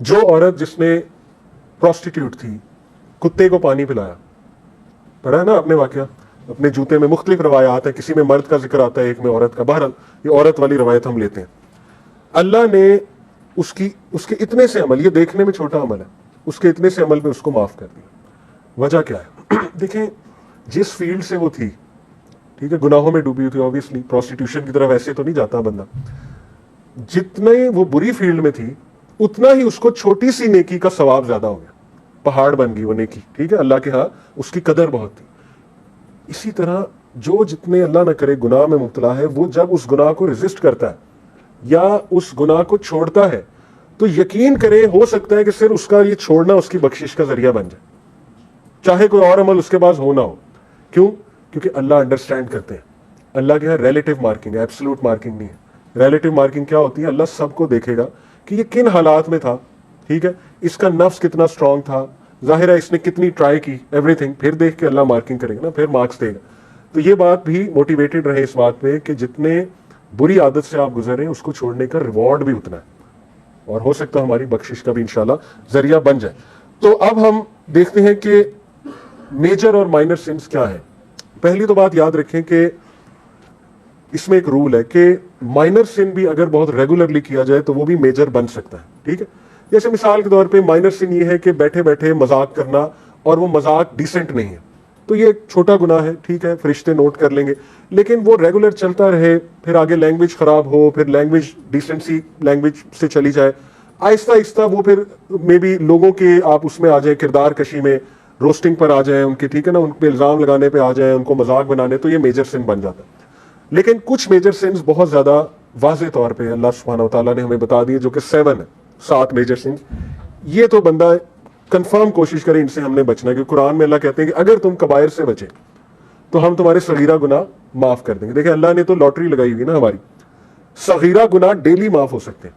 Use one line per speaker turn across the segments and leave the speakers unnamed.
جو عورت جس نے پروسٹیٹیوٹ تھی کتے کو پانی پلایا، پڑھا ہے نا آپ نے واقعہ، اپنے جوتے میں مختلف روایات ہیں، کسی میں مرد کا ذکر آتا ہے، ایک میں عورت کا، بہرحال یہ عورت والی روایت ہم لیتے ہیں. اللہ نے اس کے اتنے سے عمل، یہ دیکھنے میں چھوٹا عمل ہے، اس کے اتنے سے عمل میں اس کو معاف کر دیا. وجہ کیا ہے؟ دیکھیں جس فیلڈ سے وہ تھی، ٹھیک ہے، گناہوں میں ڈوبی ہوئی تھی، آبویسلی پروسٹیٹیوشن کی طرف ایسے تو نہیں جاتا بندہ، جتنے وہ بری فیلڈ میں تھی اتنا ہی اس کو چھوٹی سی نیکی کا ثواب زیادہ ہو گیا، پہاڑ بن گئی وہ نیکی، ٹھیک ہے، اللہ کے ہاں اس کی قدر بہت تھی. اسی طرح جو جتنے اللہ نہ کرے گناہ میں مبتلا ہے، وہ جب اس گناہ کو ریزسٹ کرتا ہے یا اس گناہ کو چھوڑتا ہے تو یقین کرے ہو سکتا ہے کہ صرف اس کا یہ چھوڑنا اس کی بخشش کا ذریعہ بن جائے، چاہے کوئی اور عمل اس کے پاس ہو نہ ہو. کیوں؟ کیونکہ اللہ انڈرسٹینڈ کرتے ہیں. اللہ کے یہاں ریلیٹو مارکنگ ہے، ایبسولوٹ مارکنگ نہیں ہے. ریلیٹو مارکنگ کیا ہوتی ہے؟ اللہ سب کو دیکھے گا کہ یہ کن حالات میں تھا، ٹھیک ہے، اس کا نفس کتنا اسٹرانگ تھا، ظاہر ہے اس نے کتنی ٹرائی کی، ایوری تھنگ، پھر دیکھ کے اللہ مارکنگ کرے گا نا، پھر مارکس دے گا. تو یہ بات بھی موٹیویٹڈ رہے اس بات پہ کہ جتنے بری عادت سے آپ گزرے اس کو چھوڑنے کا ریوارڈ بھی اتنا ہے، اور ہو سکتا ہے ہماری بخشش کا بھی انشاءاللہ ذریعہ بن جائے. تو اب ہم دیکھتے ہیں کہ میجر اور مائنر سنس کیا ہے. پہلی تو بات یاد رکھیں کہ اس میں ایک رول ہے کہ مائنر سن بھی اگر بہت ریگولرلی کیا جائے تو وہ بھی میجر بن سکتا ہے، ٹھیک ہے. جیسے مثال کے طور پہ مائنر سن یہ ہے کہ بیٹھے بیٹھے مذاق کرنا، اور وہ مذاق ڈیسنٹ نہیں ہے، تو یہ ایک چھوٹا گناہ ہے، ٹھیک ہے، فرشتے نوٹ کر لیں گے. لیکن وہ ریگولر چلتا رہے، پھر آگے لینگویج خراب ہو، پھر لینگویج ڈیسنسی لینگویج سے چلی جائے، آہستہ آہستہ وہ پھر مے بی لوگوں کے آپ اس میں آ جائیں، کردار کشی میں، روسٹنگ پر آ جائیں ان کے، ٹھیک ہے نا، ان پہ الزام لگانے پہ آ جائیں، ان کو مذاق بنانے، تو یہ میجر سن بن جاتا ہے. لیکن کچھ میجر سنز بہت زیادہ واضح طور پہ اللہ سبحانہ وتعالیٰ نے ہمیں بتا دیے، جو کہ 7 ہے، 7 میجر سنز. یہ تو بندہ کنفرم کوشش کرے ان سے ہم نے بچنا، کہ قرآن میں اللہ کہتے ہیں کہ اگر تم کبائر سے بچے تو ہم تمہارے صغیرہ گناہ معاف کر دیں گے. دیکھیں اللہ نے تو لاٹری لگائی ہوئی نا ہماری، صغیرہ گناہ ڈیلی معاف ہو سکتے ہیں.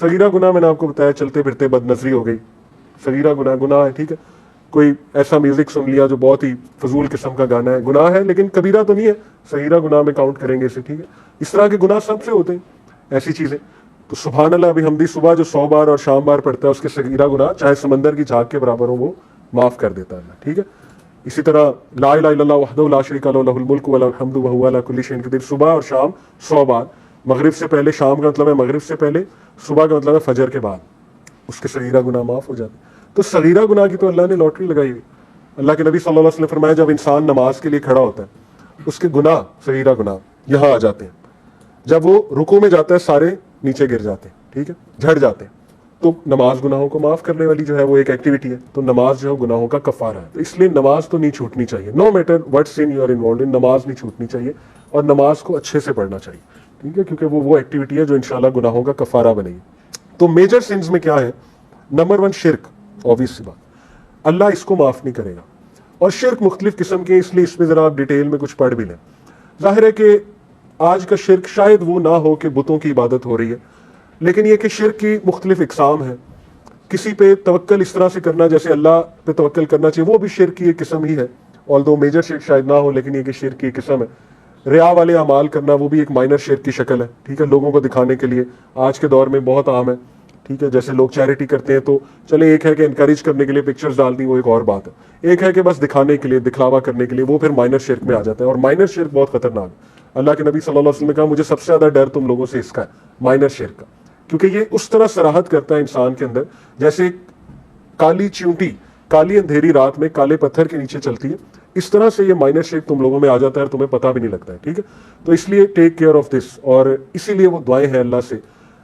صغیرہ گناہ میں نے آپ کو بتایا چلتے پھرتے بد نظری ہو گئی، صغیرہ گناہ ہے، ٹھیک ہے، کوئی ایسا میوزک سن لیا جو بہت ہی فضول قسم کا گانا ہے، گناہ ہے لیکن کبیرہ تو نہیں ہے، صغیرہ گناہ میں کاؤنٹ کریں گے اسے، ٹھیک ہے. اس طرح کے گناہ سب سے ہوتے ہیں ایسی چیزیں. تو سبحان اللہ بحمدہ صبح جو 100 بار اور شام بار پڑھتا ہے اس کے صغیرہ گناہ چاہے سمندر کی جھاگ کے برابر ہو وہ معاف کر دیتا ہے اللہ، ٹھیک ہے. اسی طرح لا الہ الا اللہ وحدہ لا شریک لہ لہ الملک ولہ الحمد وہو علی کل شیء قدیر، صبح اور شام 100 بار، مغرب سے پہلے، شام کا مطلب ہے مغرب سے پہلے، صبح کا مطلب ہے فجر کے بعد، اس کے صغیرہ گناہ معاف ہو جاتے ہیں. تو صغیرہ گناہ کی تو اللہ نے لاٹری لگائی ہوئی. اللہ کے نبی صلی اللہ علیہ وسلم نے فرمایا جب انسان نماز کے لیے کھڑا ہوتا ہے اس کے گناہ، صغیرہ گناہ یہاں آ جاتے ہیں، جب وہ رکوع میں جاتا ہے سارے نیچے گر جاتے ہیں، ٹھیک ہے، جھڑ جاتے ہیں. تو نماز گناہوں کو معاف کرنے والی جو ہے وہ ایک ایکٹیویٹی ہے، تو نماز جو ہے گناہوں کا کفارہ ہے. تو اس لیے نماز تو نہیں چھوٹنی چاہیے، no matter what sin you are involved in, نماز نہیں چھوٹنی چاہیے، اور نماز کو اچھے سے پڑھنا چاہیے، ٹھیک ہے، کیونکہ وہ ایکٹیویٹی ہے جو انشاءاللہ گناہوں کا کفارہ بنے گی. تو میجر سنز میں کیا ہے؟ نمبر 1 شرک، obvious سی بات، اللہ اس کو معاف نہیں کرے گا. اور شرک مختلف قسم کے، اس لیے اس میں ذرا آپ ڈیٹیل میں کچھ پڑھ بھی لیں. ظاہر ہے کہ آج کا شرک شاید وہ نہ ہو کہ بتوں کی عبادت ہو رہی ہے، لیکن یہ کہ شرک کی مختلف اقسام ہیں. کسی پہ توکل اس طرح سے کرنا جیسے اللہ پہ توکل کرنا چاہیے، وہ بھی شرک کی ایک قسم ہی ہے، although میجر شرک شاید نہ ہو، لیکن یہ کہ شرک کی ایک قسم ہے. ریا والے اعمال کرنا وہ بھی ایک مائنر شرک کی شکل ہے، ٹھیک ہے، لوگوں کو دکھانے کے لیے، آج کے دور میں بہت عام ہے، ٹھیک ہے. جیسے لوگ چیریٹی کرتے ہیں تو چلے، ایک ہے کہ انکریج کرنے کے لیے پکچرز ڈال دی، وہ ایک اور بات ہے. ایک ہے کہ بس دکھانے کے لیے، دکھلاوا کرنے کے لیے، وہ پھر مائنر شرک میں آ جاتا ہے. اور مائنر شرک بہت خطرناک ہے. اللہ کے نبی صلی اللہ علیہ وسلم نے کہا مجھے سب سے زیادہ ڈر تم لوگوں سے اس کا ہے، مائنر شرک کا، کیونکہ یہ اس طرح صراحت کرتا ہے انسان کے اندر جیسے کالی چیونٹی کالی اندھیری رات میں کالے پتھر کے نیچے چلتی ہے، اس طرح سے یہ مائنر شرک تم لوگوں میں آ جاتا ہے اور تمہیں پتہ بھی نہیں لگتا ہے، ٹھیک ہے. تو اس لیے ٹیک کیئر آف دس، اور اسی لیے وہ دعائیں ہیں اللہ سے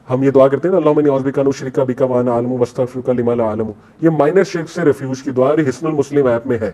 ہم یہ دعا کرتے ہیں نا، اللہم انی اعوذ بک ان اشرک بک وانا اعلم واستغفرک لما لا اعلم. یہ مائنر شرک سے ریفیوج کی دعا، حصن المسلم ایپ میں ہے.